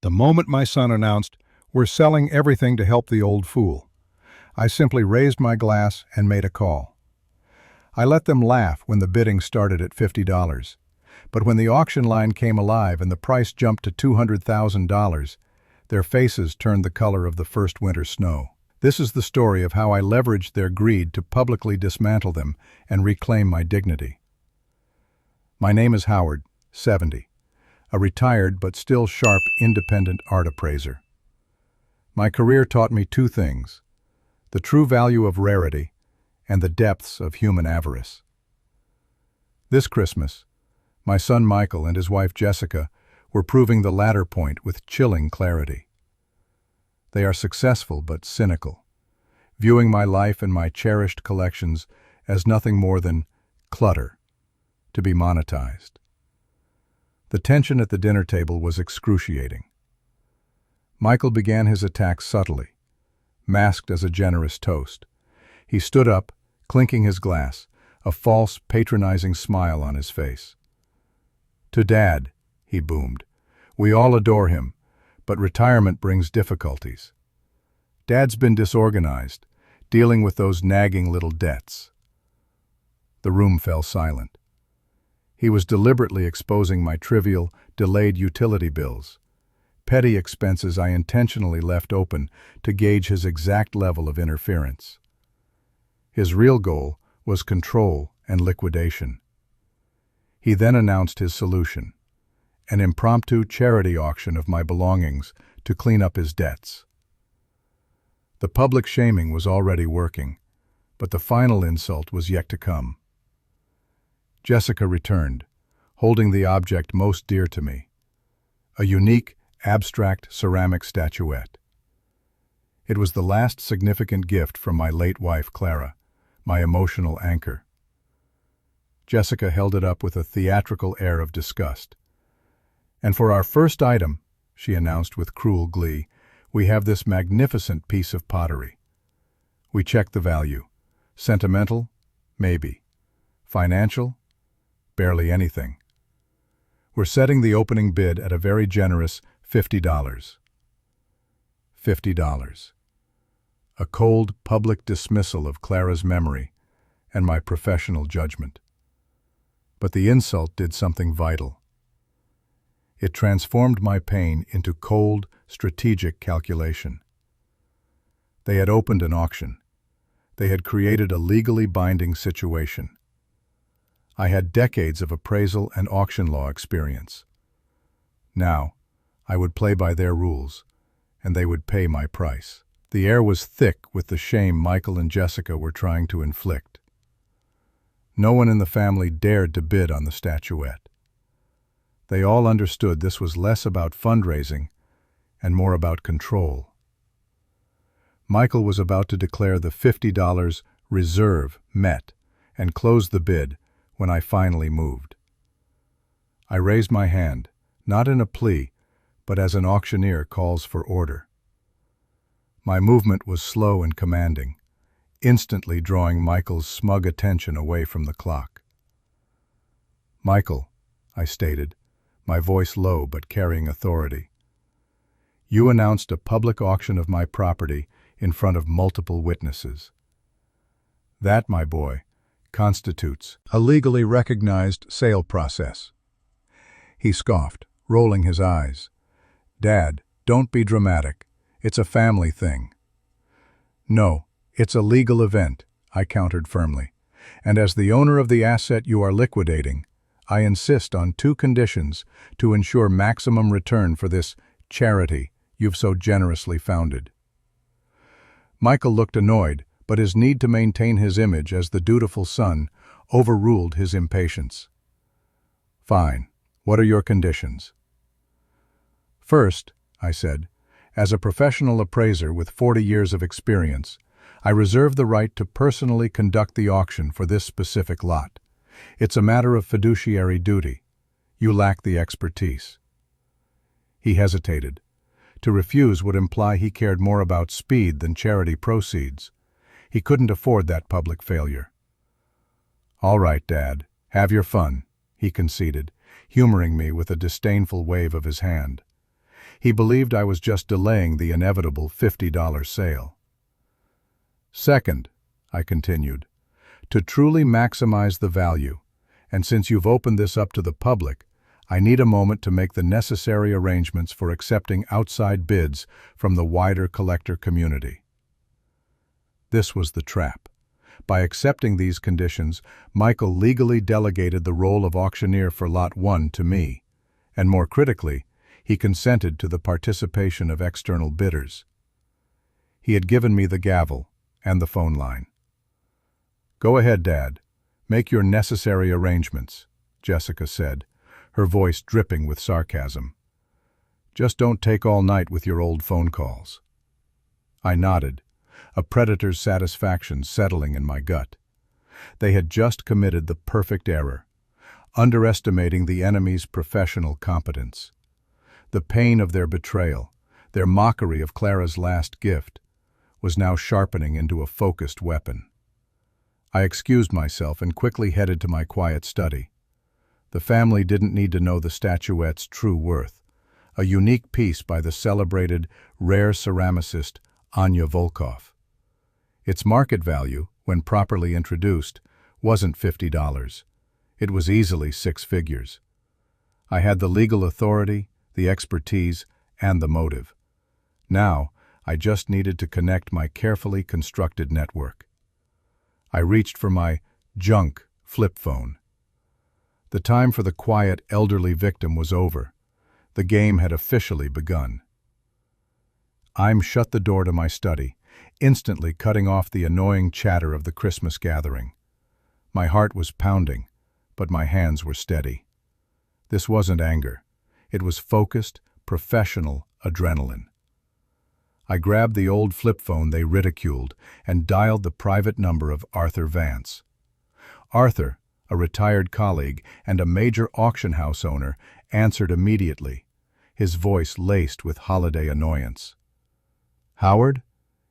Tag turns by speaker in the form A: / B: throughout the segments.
A: The moment my son announced, "We're selling everything to help the old fool," I simply raised my glass and made a call. I let them laugh when the bidding started at $50, but when the auction line came alive and the price jumped to $200,000, their faces turned the color of the first winter snow. This is the story of how I leveraged their greed to publicly dismantle them and reclaim my dignity. My name is Howard, 70, a retired but still sharp independent art appraiser. My career taught me two things: the true value of rarity and the depths of human avarice. This Christmas, my son Michael and his wife Jessica were proving the latter point with chilling clarity. They are successful but cynical, viewing my life and my cherished collections as nothing more than clutter to be monetized. The tension at the dinner table was excruciating. Michael began his attack subtly, masked as a generous toast. He stood up, clinking his glass, a false, patronizing smile on his face. "To Dad," he boomed. "We all adore him, but retirement brings difficulties. Dad's been disorganized, dealing with those nagging little debts." The room fell silent. He was deliberately exposing my trivial, delayed utility bills, petty expenses I intentionally left open to gauge his exact level of interference. His real goal was control and liquidation. He then announced his solution: an impromptu charity auction of my belongings to clean up his debts. The public shaming was already working, but the final insult was yet to come. Jessica returned, holding the object most dear to me, a unique, abstract ceramic statuette. It was the last significant gift from my late wife Clara, my emotional anchor. Jessica held it up with a theatrical air of disgust. "And for our first item," she announced with cruel glee, "we have this magnificent piece of pottery." We checked the value. Sentimental? Maybe. Financial? Barely anything. "We're setting the opening bid at a very generous $50. $50. A cold, public dismissal of Clara's memory and my professional judgment. But the insult did something vital. It transformed my pain into cold, strategic calculation. They had opened an auction. They had created a legally binding situation. I had decades of appraisal and auction law experience. Now, I would play by their rules, and they would pay my price. The air was thick with the shame Michael and Jessica were trying to inflict. No one in the family dared to bid on the statuette. They all understood this was less about fundraising and more about control. Michael was about to declare the $50 reserve met and close the bid when I finally moved. I raised my hand, not in a plea, but as an auctioneer calls for order. My movement was slow and commanding, instantly drawing Michael's smug attention away from the clock. "Michael," I stated, my voice low but carrying authority, "you announced a public auction of my property in front of multiple witnesses. That, my boy, constitutes a legally recognized sale process." He scoffed, rolling his eyes. "Dad, don't be dramatic. It's a family thing." "No, it's a legal event," I countered firmly. "And as the owner of the asset you are liquidating, I insist on two conditions to ensure maximum return for this charity you've so generously founded." Michael looked annoyed, but his need to maintain his image as the dutiful son overruled his impatience. "Fine. What are your conditions?" "First," I said, "as a professional appraiser with 40 years of experience, I reserve the right to personally conduct the auction for this specific lot. It's a matter of fiduciary duty. You lack the expertise." He hesitated. To refuse would imply he cared more about speed than charity proceeds. He couldn't afford that public failure. "All right, Dad, have your fun," he conceded, humoring me with a disdainful wave of his hand. He believed I was just delaying the inevitable $50 sale. Second, I continued, to truly maximize the value, and since you've opened this up to the public, I need a moment to make the necessary arrangements for accepting outside bids from the wider collector community. This was the trap. By accepting these conditions, Michael legally delegated the role of auctioneer for Lot 1 to me, and more critically, he consented to the participation of external bidders. He had given me the gavel and the phone line. "Go ahead, Dad. Make your necessary arrangements," Jessica said, her voice dripping with sarcasm. "Just don't take all night with your old phone calls." I nodded, a predator's satisfaction settling in my gut. They had just committed the perfect error, underestimating the enemy's professional competence. The pain of their betrayal, their mockery of Clara's last gift, was now sharpening into a focused weapon. I excused myself and quickly headed to my quiet study. The family didn't need to know the statuette's true worth, a unique piece by the celebrated, rare ceramicist Anya Volkov. Its market value, when properly introduced, wasn't $50. It was easily 6 figures. I had the legal authority, the expertise, and the motive. Now, I just needed to connect my carefully constructed network. I reached for my junk flip phone. The time for the quiet, elderly victim was over. The game had officially begun. I shut the door to my study, instantly cutting off the annoying chatter of the Christmas gathering. My heart was pounding, but my hands were steady. This wasn't anger. It was focused, professional adrenaline. I grabbed the old flip phone they ridiculed and dialed the private number of Arthur Vance. Arthur, a retired colleague and a major auction house owner, answered immediately, his voice laced with holiday annoyance. "Howard,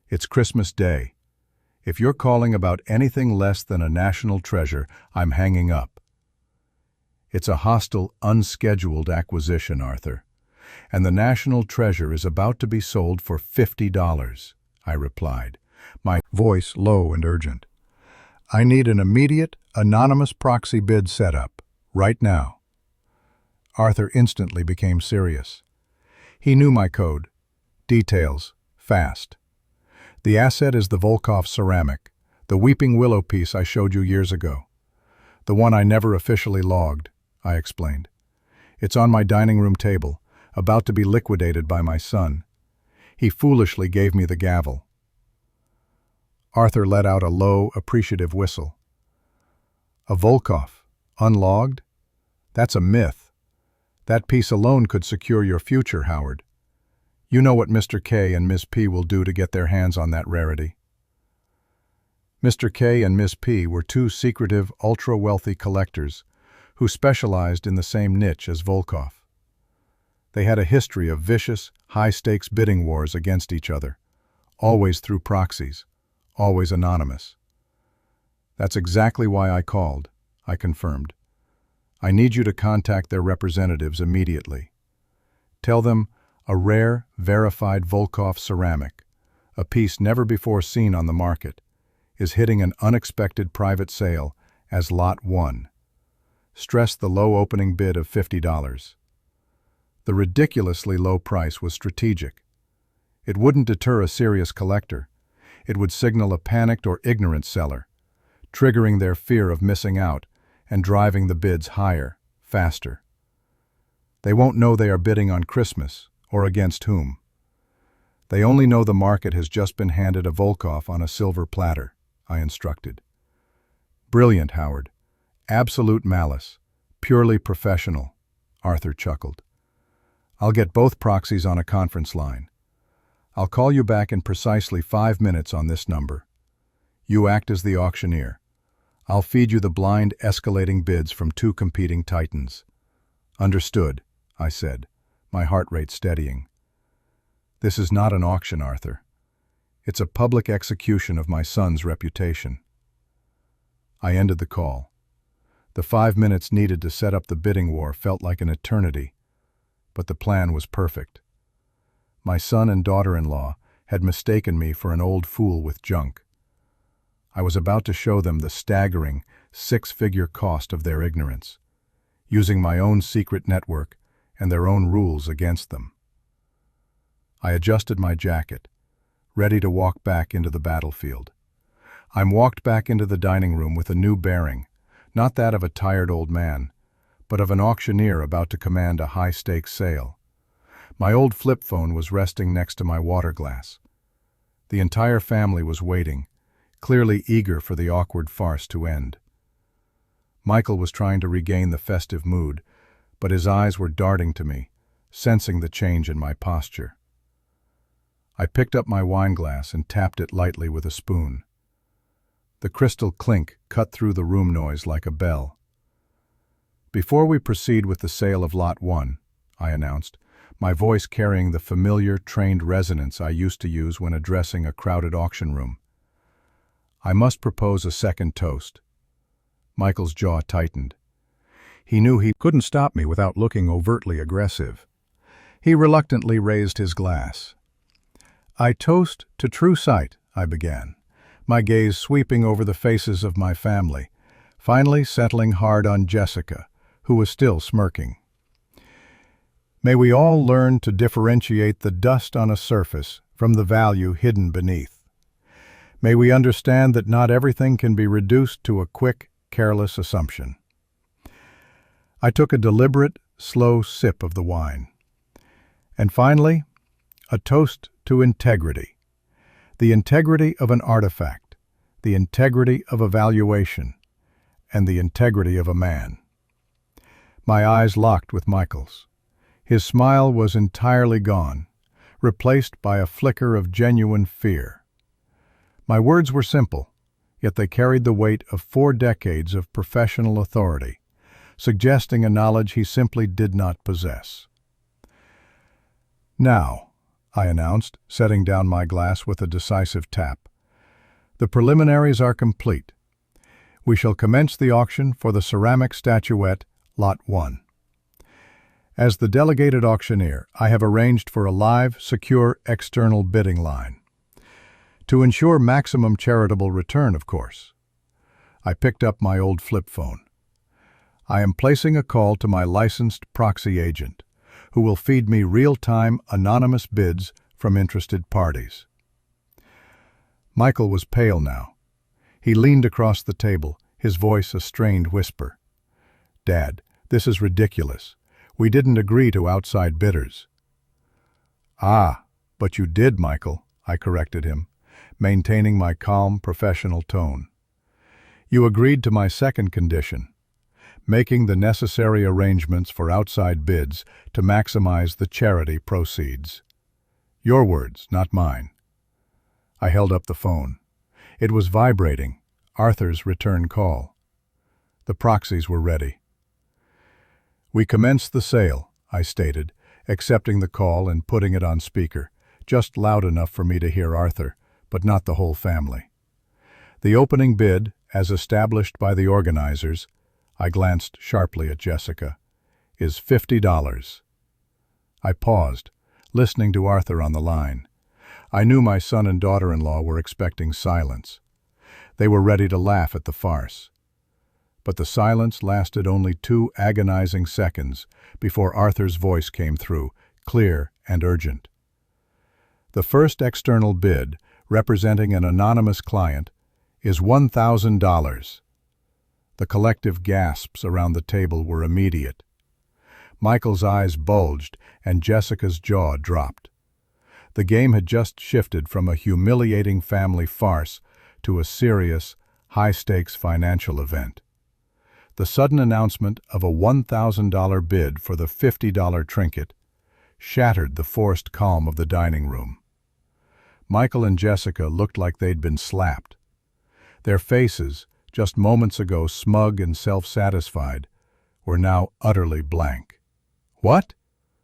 A: it's Christmas Day. If you're calling about anything less than a national treasure, I'm hanging up." "It's a hostile, unscheduled acquisition, Arthur, and the national treasure is about to be sold for $50, I replied, my voice low and urgent. "I need an immediate, anonymous proxy bid set up, right now." Arthur instantly became serious. He knew my code. Details, fast. "The asset is the Volkov ceramic, the weeping willow piece I showed you years ago. The one I never officially logged," I explained. "It's on my dining room table, about to be liquidated by my son. He foolishly gave me the gavel." Arthur let out a low, appreciative whistle. "A Volkov, unlogged? That's a myth. That piece alone could secure your future, Howard. You know what Mr. K and Ms. P will do to get their hands on that rarity." Mr. K and Ms. P were two secretive, ultra-wealthy collectors who specialized in the same niche as Volkov. They had a history of vicious, high-stakes bidding wars against each other, always through proxies, always anonymous. "That's exactly why I called," I confirmed. "I need you to contact their representatives immediately. Tell them a rare, verified Volkov ceramic, a piece never before seen on the market, is hitting an unexpected private sale as Lot 1. Stress the low opening bid of $50. The ridiculously low price was strategic. It wouldn't deter a serious collector. It would signal a panicked or ignorant seller, triggering their fear of missing out and driving the bids higher, faster. They won't know they are bidding on Christmas or against whom. They only know the market has just been handed a Volkov on a silver platter, I instructed. "Brilliant, Howard. Absolute malice. Purely professional," Arthur chuckled. "I'll get both proxies on a conference line. I'll call you back in precisely 5 minutes on this number. You act as the auctioneer. I'll feed you the blind, escalating bids from 2 competing titans." "Understood," I said, my heart rate steadying. "This is not an auction, Arthur. It's a public execution of my son's reputation." I ended the call. The 5 minutes needed to set up the bidding war felt like an eternity, but the plan was perfect. My son and daughter-in-law had mistaken me for an old fool with junk. I was about to show them the staggering, six-figure cost of their ignorance, using my own secret network and their own rules against them. I adjusted my jacket, ready to walk back into the battlefield. I walked back into the dining room with a new bearing, not that of a tired old man, but of an auctioneer about to command a high-stakes sale. My old flip phone was resting next to my water glass. The entire family was waiting, clearly eager for the awkward farce to end. Michael was trying to regain the festive mood, but his eyes were darting to me, sensing the change in my posture. I picked up my wine glass and tapped it lightly with a spoon. The crystal clink cut through the room noise like a bell. "Before we proceed with the sale of Lot 1, I announced, my voice carrying the familiar, trained resonance I used to use when addressing a crowded auction room, "I must propose a second toast." Michael's jaw tightened. He knew he couldn't stop me without looking overtly aggressive. He reluctantly raised his glass. "I toast to true sight," I began, my gaze sweeping over the faces of my family, finally settling hard on Jessica, who was still smirking. "May we all learn to differentiate the dust on a surface from the value hidden beneath. May we understand that not everything can be reduced to a quick, careless assumption." I took a deliberate, slow sip of the wine. "And finally, a toast to integrity. The integrity of an artifact, the integrity of a valuation, and the integrity of a man." My eyes locked with Michael's. His smile was entirely gone, replaced by a flicker of genuine fear. My words were simple, yet they carried the weight of 4 decades of professional authority, suggesting a knowledge he simply did not possess. "Now," I announced, setting down my glass with a decisive tap, "the preliminaries are complete. We shall commence the auction for the ceramic statuette, Lot 1. As the delegated auctioneer, I have arranged for a live, secure external bidding line. To ensure maximum charitable return, of course." I picked up my old flip phone. "I am placing a call to my licensed proxy agent, who will feed me real-time anonymous bids from interested parties." Michael was pale now. He leaned across the table, his voice a strained whisper. "Dad, this is ridiculous. We didn't agree to outside bidders." "Ah, but you did, Michael," I corrected him, maintaining my calm, professional tone. "You agreed to my second condition, making the necessary arrangements for outside bids to maximize the charity proceeds. Your words, not mine." I held up the phone. It was vibrating, Arthur's return call. The proxies were ready. "We commence the sale," I stated, accepting the call and putting it on speaker, just loud enough for me to hear Arthur, but not the whole family. "The opening bid, as established by the organizers," I glanced sharply at Jessica, "is $50. I paused, listening to Arthur on the line. I knew my son and daughter-in-law were expecting silence. They were ready to laugh at the farce. But the silence lasted only 2 agonizing seconds before Arthur's voice came through, clear and urgent. "The first external bid, representing an anonymous client, is $1,000. The collective gasps around the table were immediate. Michael's eyes bulged and Jessica's jaw dropped. The game had just shifted from a humiliating family farce to a serious, high-stakes financial event. The sudden announcement of a $1,000 bid for the $50 trinket shattered the forced calm of the dining room. Michael and Jessica looked like they'd been slapped. Their faces, just moments ago smug and self-satisfied, were now utterly blank. "What?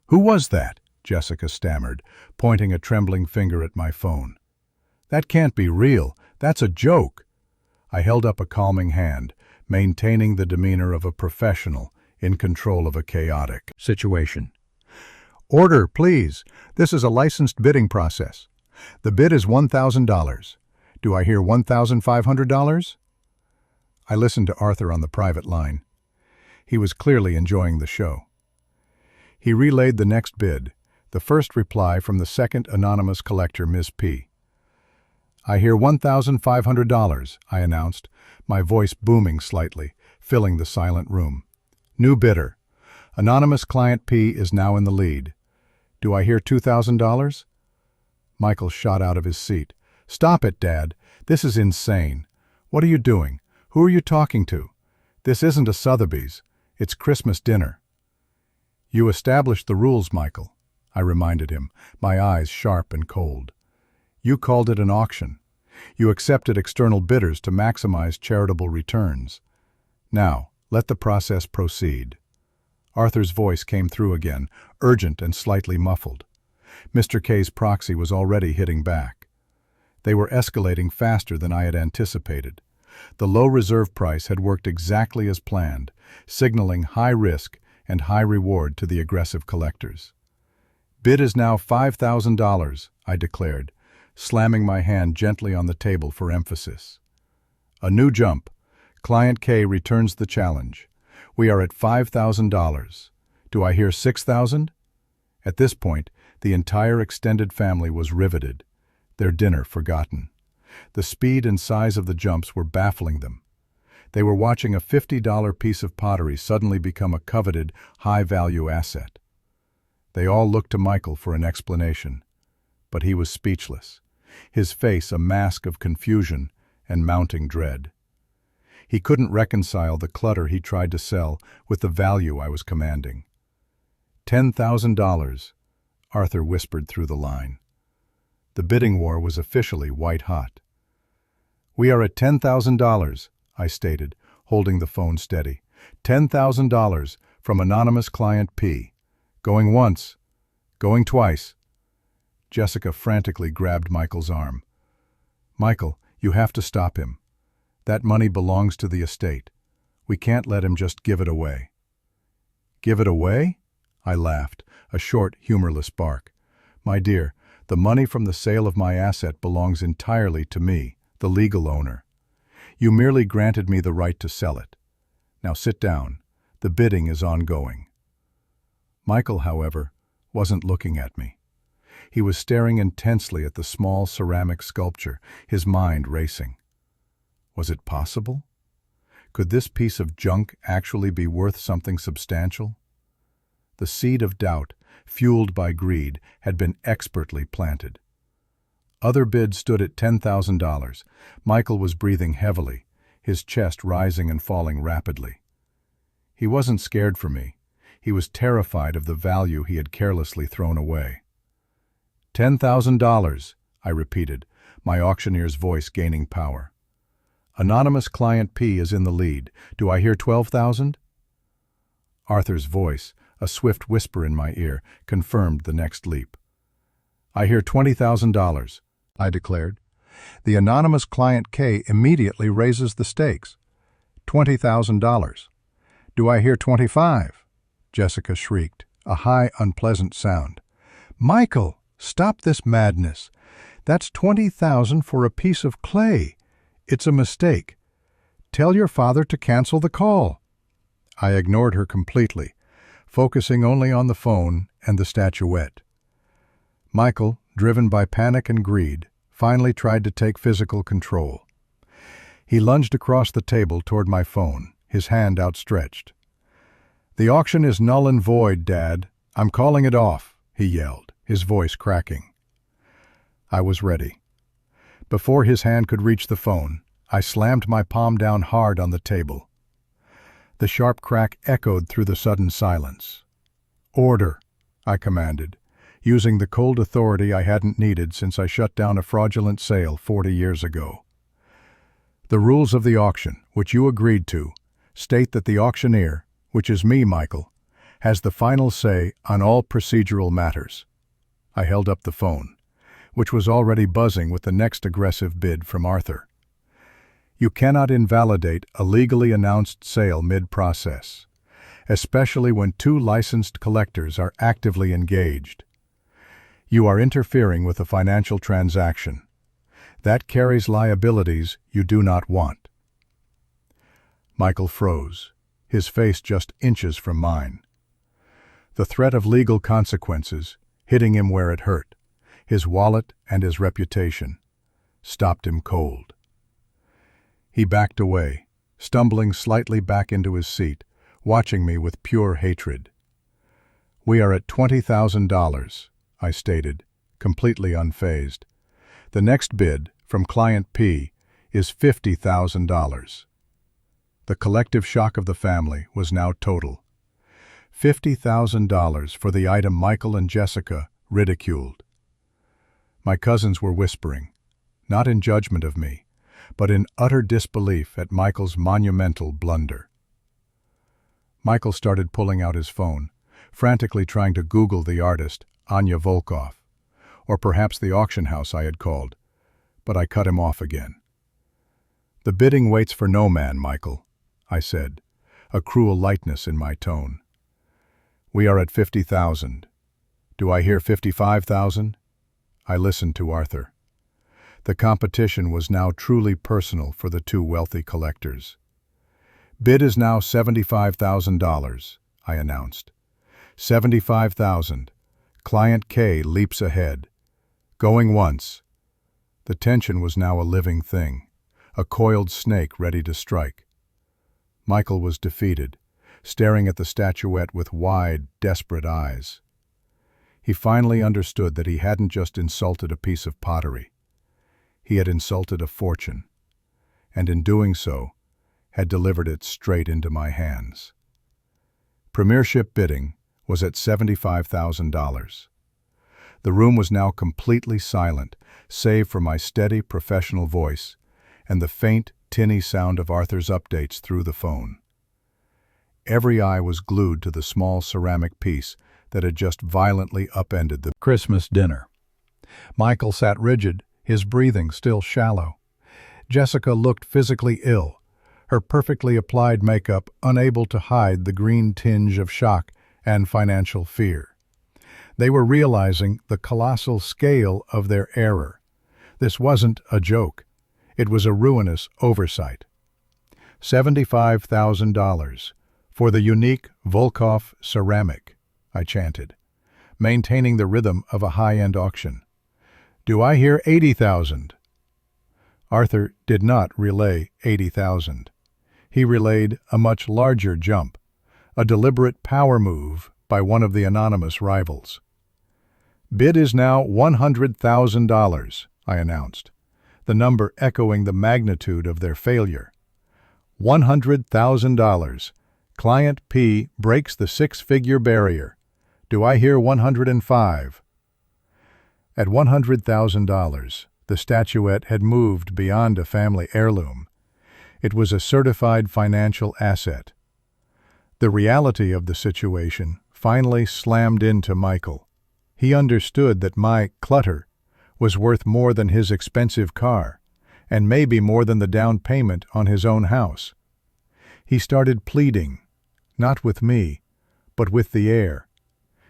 A: Who was that?" Jessica stammered, pointing a trembling finger at my phone. "That can't be real. That's a joke." I held up a calming hand, maintaining the demeanor of a professional in control of a chaotic situation. Order, please. This is a licensed bidding process. The bid is $1,000. Do I hear $1,500? I listened to Arthur on the private line. He was clearly enjoying the show. He relayed the next bid, the first reply from the second anonymous collector, Miss P. I hear $1,500, I announced, my voice booming slightly, filling the silent room. New bidder. Anonymous client P is now in the lead. Do I hear $2,000? Michael shot out of his seat. Stop it, Dad. This is insane. What are you doing? Who are you talking to? This isn't a Sotheby's. It's Christmas dinner. You established the rules, Michael, I reminded him, my eyes sharp and cold. You called it an auction. You accepted external bidders to maximize charitable returns. Now, let the process proceed. Arthur's voice came through again, urgent and slightly muffled. Mr. K's proxy was already hitting back. They were escalating faster than I had anticipated. The low reserve price had worked exactly as planned, signaling high risk and high reward to the aggressive collectors. Bid is now $5,000, I declared, slamming my hand gently on the table for emphasis. A new jump. Client K returns the challenge. We are at $5,000. Do I hear $6,000? At this point, the entire extended family was riveted, their dinner forgotten. The speed and size of the jumps were baffling them. They were watching a $50 piece of pottery suddenly become a coveted, high-value asset. They all looked to Michael for an explanation, but he was speechless, his face a mask of confusion and mounting dread. He couldn't reconcile the clutter he tried to sell with the value I was commanding. $10,000, Arthur whispered through the line. The bidding war was officially white-hot. We are at $10,000, I stated, holding the phone steady. $10,000 from anonymous client P. Going once, going twice. Jessica frantically grabbed Michael's arm. Michael, you have to stop him. That money belongs to the estate. We can't let him just give it away. Give it away? I laughed, a short, humorless bark. My dear, the money from the sale of my asset belongs entirely to me, the legal owner. You merely granted me the right to sell it. Now sit down. The bidding is ongoing. Michael, however, wasn't looking at me. He was staring intensely at the small ceramic sculpture, his mind racing. Was it possible? Could this piece of junk actually be worth something substantial? The seed of doubt, fueled by greed, had been expertly planted. Other bids stood at $10,000. Michael was breathing heavily, his chest rising and falling rapidly. He wasn't scared for me. He was terrified of the value he had carelessly thrown away. $10,000, I repeated, my auctioneer's voice gaining power. Anonymous client P is in the lead. Do I hear $12,000? Arthur's voice, a swift whisper in my ear, confirmed the next leap. I hear $20,000, I declared. The anonymous client K immediately raises the stakes. $20,000. Do I hear $25,000? Jessica shrieked, a high, unpleasant sound. Michael, stop this madness. That's $20,000 for a piece of clay. It's a mistake. Tell your father to cancel the call. I ignored her completely, focusing only on the phone and the statuette. Michael, driven by panic and greed, finally tried to take physical control. He lunged across the table toward my phone, his hand outstretched. The auction is null and void, Dad. I'm calling it off, he yelled, his voice cracking. I was ready. Before his hand could reach the phone, I slammed my palm down hard on the table. The sharp crack echoed through the sudden silence. Order, I commanded, using the cold authority I hadn't needed since I shut down a fraudulent sale 40 years ago. The rules of the auction, which you agreed to, state that the auctioneer, which is me, Michael, has the final say on all procedural matters. I held up the phone, which was already buzzing with the next aggressive bid from Arthur. You cannot invalidate a legally announced sale mid-process. especially when two licensed collectors are actively engaged. You are interfering with a financial transaction. That carries liabilities you do not want." Michael froze, his face just inches from mine. The threat of legal consequences, hitting him where it hurt, his wallet and his reputation, stopped him cold. He backed away, stumbling slightly back into his seat, watching me with pure hatred. "We are at $20,000, I stated, completely unfazed. "The next bid, from client P, is $50,000. The collective shock of the family was now total. $50,000 for the item Michael and Jessica ridiculed. My cousins were whispering, not in judgment of me, but in utter disbelief at Michael's monumental blunder. Michael started pulling out his phone, frantically trying to Google the artist, Anya Volkov, or perhaps the auction house I had called, but I cut him off again. "The bidding waits for no man, Michael," I said, a cruel lightness in my tone. "We are at 50,000. Do I hear 55,000? I listened to Arthur. The competition was now truly personal for the two wealthy collectors. "Bid is now $75,000, I announced. 75,000. Client K leaps ahead. Going once. The tension was now a living thing, a coiled snake ready to strike. Michael was defeated, staring at the statuette with wide, desperate eyes. He finally understood that he hadn't just insulted a piece of pottery. He had insulted a fortune, and in doing so, had delivered it straight into my hands. Premiership bidding was at $75,000. The room was now completely silent, save for my steady, professional voice and the faint, tinny sound of Arthur's updates through the phone. Every eye was glued to the small ceramic piece that had just violently upended the Christmas dinner. Michael sat rigid, his breathing still shallow. Jessica looked physically ill, her perfectly applied makeup unable to hide the green tinge of shock and financial fear. They were realizing the colossal scale of their error. This wasn't a joke. It was a ruinous oversight. $75,000 for the unique Volkov ceramic, I chanted, maintaining the rhythm of a high-end auction. "Do I hear 80,000? Arthur did not relay 80,000. He relayed a much larger jump, a deliberate power move by one of the anonymous rivals. "Bid is now $100,000, I announced, the number echoing the magnitude of their failure. $100,000. Client P breaks the six-figure barrier. Do I hear 105? At $100,000, the statuette had moved beyond a family heirloom. It was a certified financial asset. The reality of the situation finally slammed into Michael. He understood that my clutter was worth more than his expensive car, and maybe more than the down payment on his own house. He started pleading, not with me, but with the heir.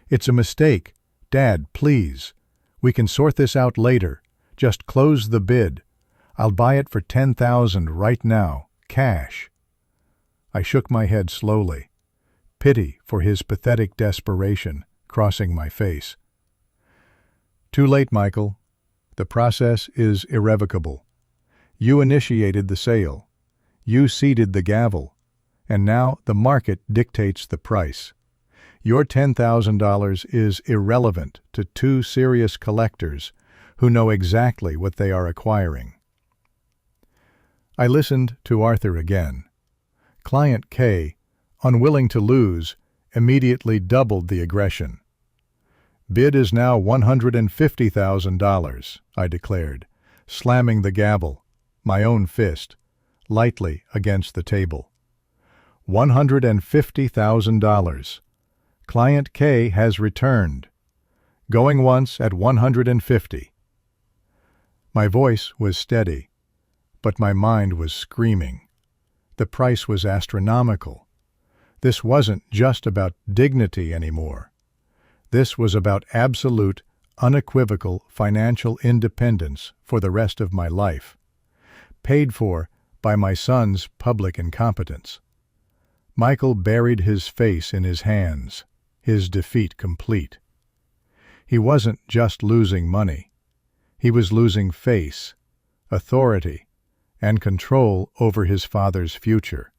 A: "It's a mistake. Dad, please. We can sort this out later. Just close the bid. I'll buy it for $10,000 right now, cash." I shook my head slowly, pity for his pathetic desperation crossing my face. "Too late, Michael. The process is irrevocable. You initiated the sale. You seeded the gavel. And now the market dictates the price. Your $10,000 is irrelevant to two serious collectors who know exactly what they are acquiring." I listened to Arthur again. Client K, unwilling to lose, immediately doubled the aggression. "Bid is now $150,000, I declared, slamming the gavel, my own fist, lightly against the table. $150,000. Client K has returned. Going once at 150. My voice was steady, but my mind was screaming. The price was astronomical. This wasn't just about dignity anymore. This was about absolute, unequivocal financial independence for the rest of my life, paid for by my son's public incompetence. Michael buried his face in his hands, his defeat complete. He wasn't just losing money. He was losing face, authority, and control over his father's future.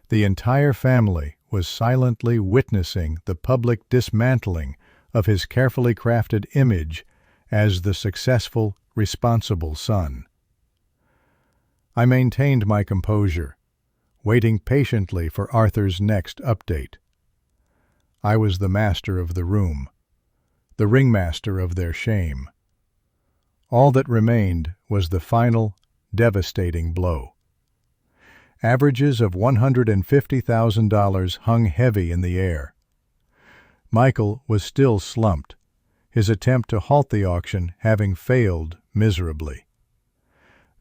A: The entire family was silently witnessing the public dismantling of his carefully crafted image as the successful, responsible son. I maintained my composure, waiting patiently for Arthur's next update. I was the master of the room, the ringmaster of their shame. All that remained was the final, devastating blow. Averages of $150,000 hung heavy in the air. Michael was still slumped, his attempt to halt the auction having failed miserably.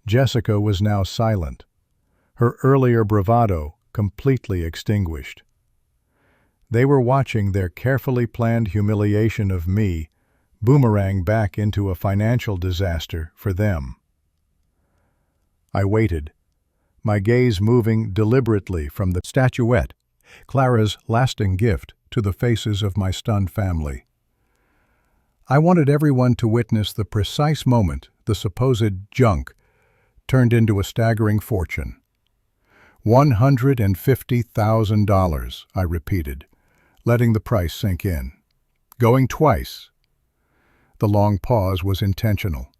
A: Jessica was now silent, her earlier bravado completely extinguished. They were watching their carefully planned humiliation of me boomerang back into a financial disaster for them. I waited, my gaze moving deliberately from the statuette, Clara's lasting gift, to the faces of my stunned family. I wanted everyone to witness the precise moment the supposed junk turned into a staggering fortune. $150,000, I repeated, letting the price sink in. Going twice. The long pause was intentional.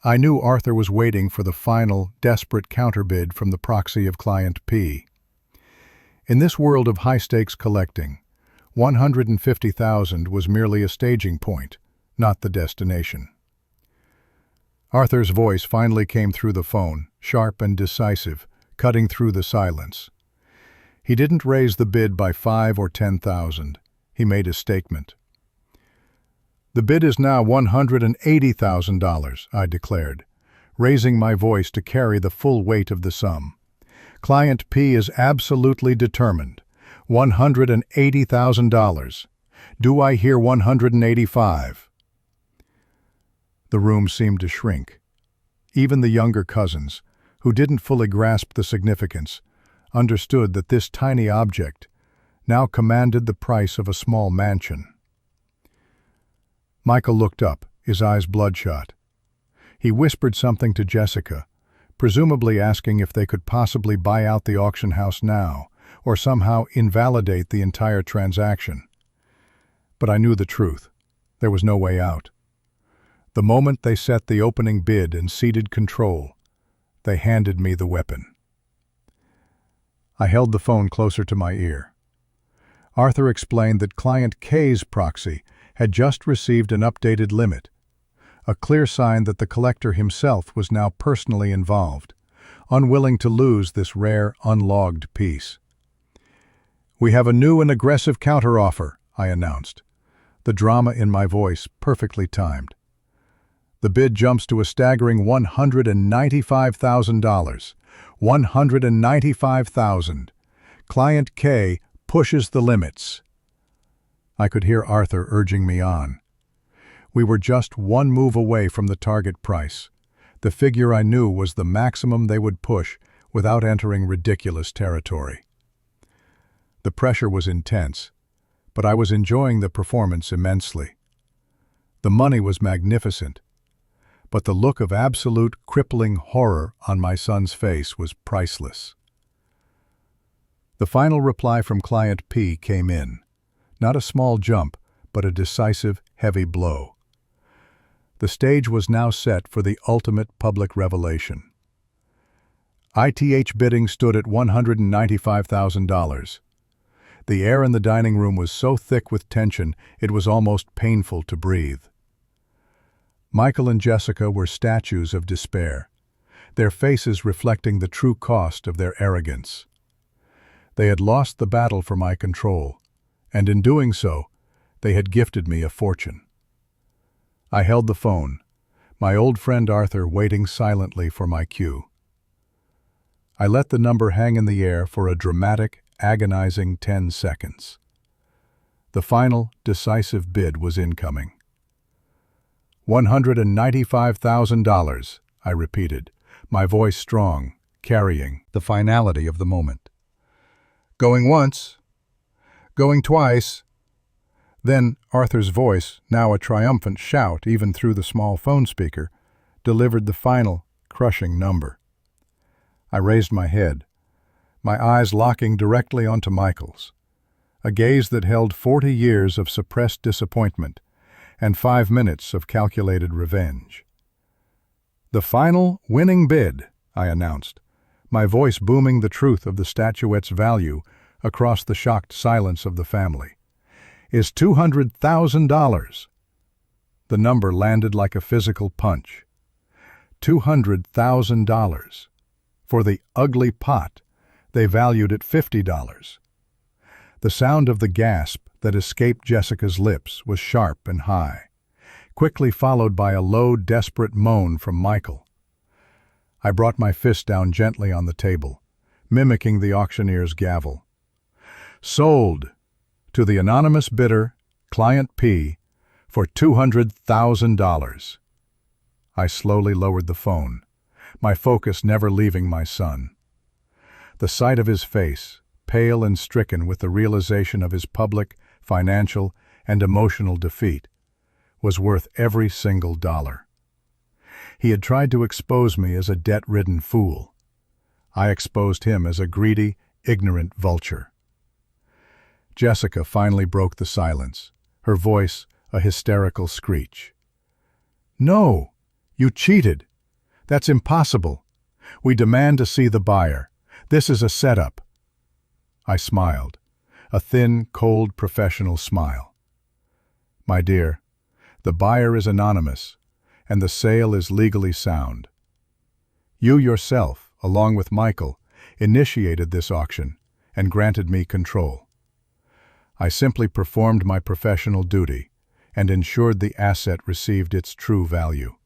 A: I knew Arthur was waiting for the final, desperate counterbid from the proxy of Client P. In this world of high-stakes collecting, $150,000 was merely a staging point, not the destination. Arthur's voice finally came through the phone, sharp and decisive, cutting through the silence. He didn't raise the bid by $5,000 or $10,000. He made a statement. "The bid is now $180,000, I declared, raising my voice to carry the full weight of the sum. Client P is absolutely determined. $180,000. Do I hear 185? The room seemed to shrink. Even the younger cousins, who didn't fully grasp the significance, understood that this tiny object now commanded the price of a small mansion. Michael looked up, his eyes bloodshot. He whispered something to Jessica, presumably asking if they could possibly buy out the auction house now, or somehow invalidate the entire transaction. But I knew the truth. There was no way out. The moment they set the opening bid and ceded control, they handed me the weapon. I held the phone closer to my ear. Arthur explained that Client K's proxy had just received an updated limit, a clear sign that the collector himself was now personally involved, unwilling to lose this rare, unlogged piece. "We have a new and aggressive counteroffer," I announced, the drama in my voice perfectly timed. The bid jumps to a staggering $195,000. $195,000. Client K pushes the limits. I could hear Arthur urging me on. We were just one move away from the target price. The figure I knew was the maximum they would push without entering ridiculous territory. The pressure was intense, but I was enjoying the performance immensely. The money was magnificent, but the look of absolute crippling horror on my son's face was priceless. The final reply from Client P came in. Not a small jump, but a decisive, heavy blow. The stage was now set for the ultimate public revelation. ITH bidding stood at $195,000. The air in the dining room was so thick with tension it was almost painful to breathe. Michael and Jessica were statues of despair, their faces reflecting the true cost of their arrogance. They had lost the battle for my control, and in doing so, they had gifted me a fortune. I held the phone, my old friend Arthur waiting silently for my cue. I let the number hang in the air for a dramatic, agonizing 10 seconds. The final, decisive bid was incoming. $195,000, I repeated, my voice strong, carrying the finality of the moment. Going once, going twice. Then Arthur's voice, now a triumphant shout even through the small phone speaker, delivered the final, crushing number. I raised my head, my eyes locking directly onto Michael's, a gaze that held 40 years of suppressed disappointment and 5 minutes of calculated revenge. "The final winning bid," I announced, my voice booming the truth of the statuette's value across the shocked silence of the family, "is $200,000. The number landed like a physical punch. $200,000. For the ugly pot, they valued at $50. The sound of the gasp that escaped Jessica's lips was sharp and high, quickly followed by a low, desperate moan from Michael. I brought my fist down gently on the table, mimicking the auctioneer's gavel. "Sold to the anonymous bidder, Client P, for $200,000. I slowly lowered the phone, my focus never leaving my son. The sight of his face, pale and stricken with the realization of his public, financial, and emotional defeat, was worth every single dollar. He had tried to expose me as a debt-ridden fool. I exposed him as a greedy, ignorant vulture. Jessica finally broke the silence, her voice a hysterical screech. "No, you cheated. That's impossible. We demand to see the buyer. This is a setup." I smiled, a thin, cold, professional smile. "My dear, the buyer is anonymous, and the sale is legally sound. You yourself, along with Michael, initiated this auction and granted me control. I simply performed my professional duty and ensured the asset received its true value.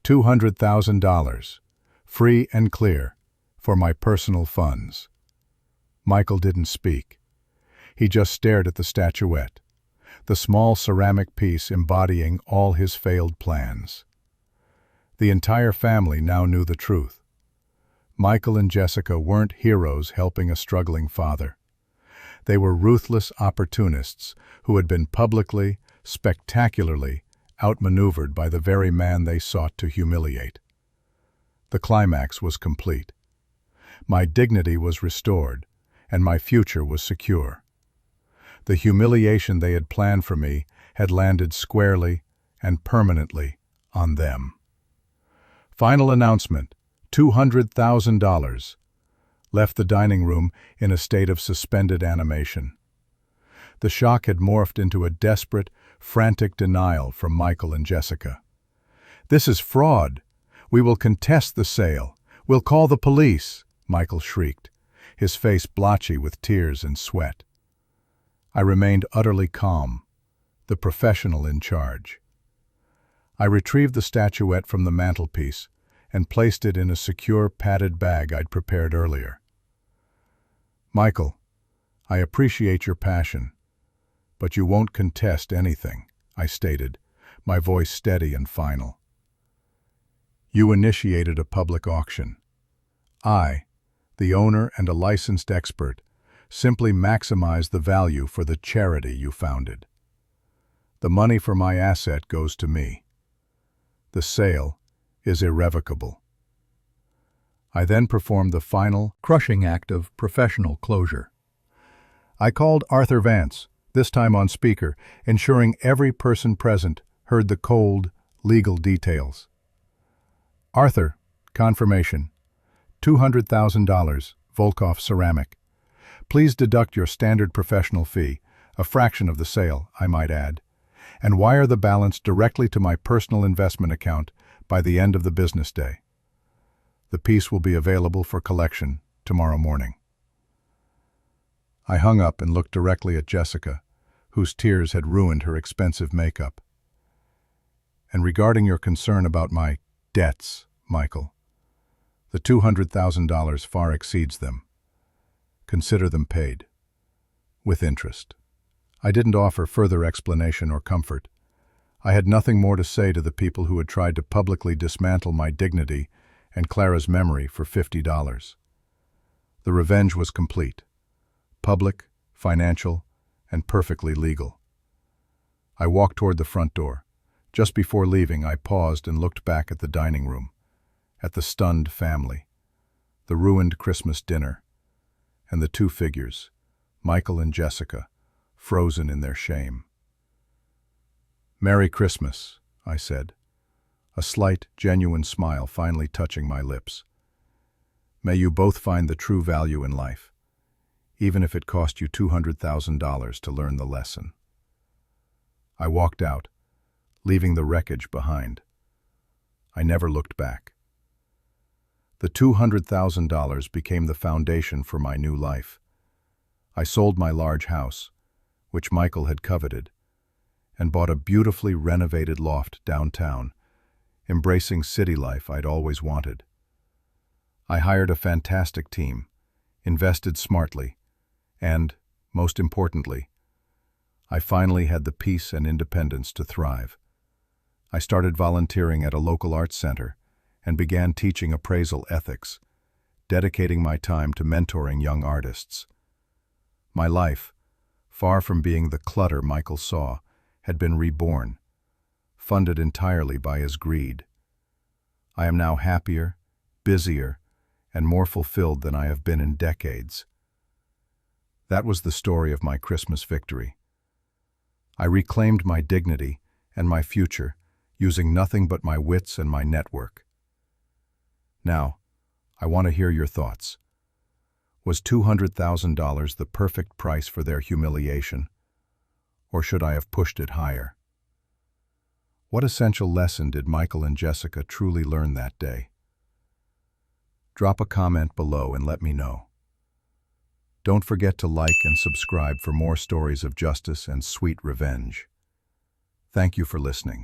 A: $200,000, free and clear, for my personal funds." Michael didn't speak. He just stared at the statuette, the small ceramic piece embodying all his failed plans. The entire family now knew the truth. Michael and Jessica weren't heroes helping a struggling father. They were ruthless opportunists who had been publicly, spectacularly, outmaneuvered by the very man they sought to humiliate. The climax was complete. My dignity was restored, and my future was secure. The humiliation they had planned for me had landed squarely and permanently on them. Final announcement, $200,000, left the dining room in a state of suspended animation. The shock had morphed into a desperate, frantic denial from Michael and Jessica. "This is fraud. We will contest the sale. We'll call the police," Michael shrieked, his face blotchy with tears and sweat. I remained utterly calm, the professional in charge. I retrieved the statuette from the mantelpiece and placed it in a secure padded bag I'd prepared earlier. "Michael, I appreciate your passion, but you won't contest anything," I stated, my voice steady and final. "You initiated a public auction. I, the owner and a licensed expert, simply maximized the value for the charity you founded. The money for my asset goes to me. The sale is irrevocable." I then performed the final, crushing act of professional closure. I called Arthur Vance, this time on speaker, ensuring every person present heard the cold, legal details. "Arthur, confirmation. $200,000, Volkov ceramic. Please deduct your standard professional fee, a fraction of the sale, I might add, and wire the balance directly to my personal investment account by the end of the business day. The piece will be available for collection tomorrow morning." I hung up and looked directly at Jessica, whose tears had ruined her expensive makeup. "And regarding your concern about my debts, Michael, the $200,000 far exceeds them. Consider them paid. With interest. I didn't offer further explanation or comfort. I had nothing more to say to the people who had tried to publicly dismantle my dignity and Clara's memory for $50. The revenge was complete. Public, financial, and perfectly legal. I walked toward the front door. Just before leaving, I paused and looked back at the dining room, at the stunned family, the ruined Christmas dinner, and the two figures, Michael and Jessica, frozen in their shame. "Merry Christmas," I said, a slight, genuine smile finally touching my lips. "May you both find the true value in life, even if it cost you $200,000 to learn the lesson." I walked out, leaving the wreckage behind. I never looked back. The $200,000 became the foundation for my new life. I sold my large house, which Michael had coveted, and bought a beautifully renovated loft downtown, embracing city life I'd always wanted. I hired a fantastic team, invested smartly, and, most importantly, I finally had the peace and independence to thrive. I started volunteering at a local arts center and began teaching appraisal ethics, dedicating my time to mentoring young artists. My life, far from being the clutter Michael saw, had been reborn, funded entirely by his greed. I am now happier, busier, and more fulfilled than I have been in decades. That was the story of my Christmas victory. I reclaimed my dignity and my future, using nothing but my wits and my network. Now, I want to hear your thoughts. Was $200,000 the perfect price for their humiliation, or should I have pushed it higher? What essential lesson did Michael and Jessica truly learn that day? Drop a comment below and let me know. Don't forget to like and subscribe for more stories of justice and sweet revenge. Thank you for listening.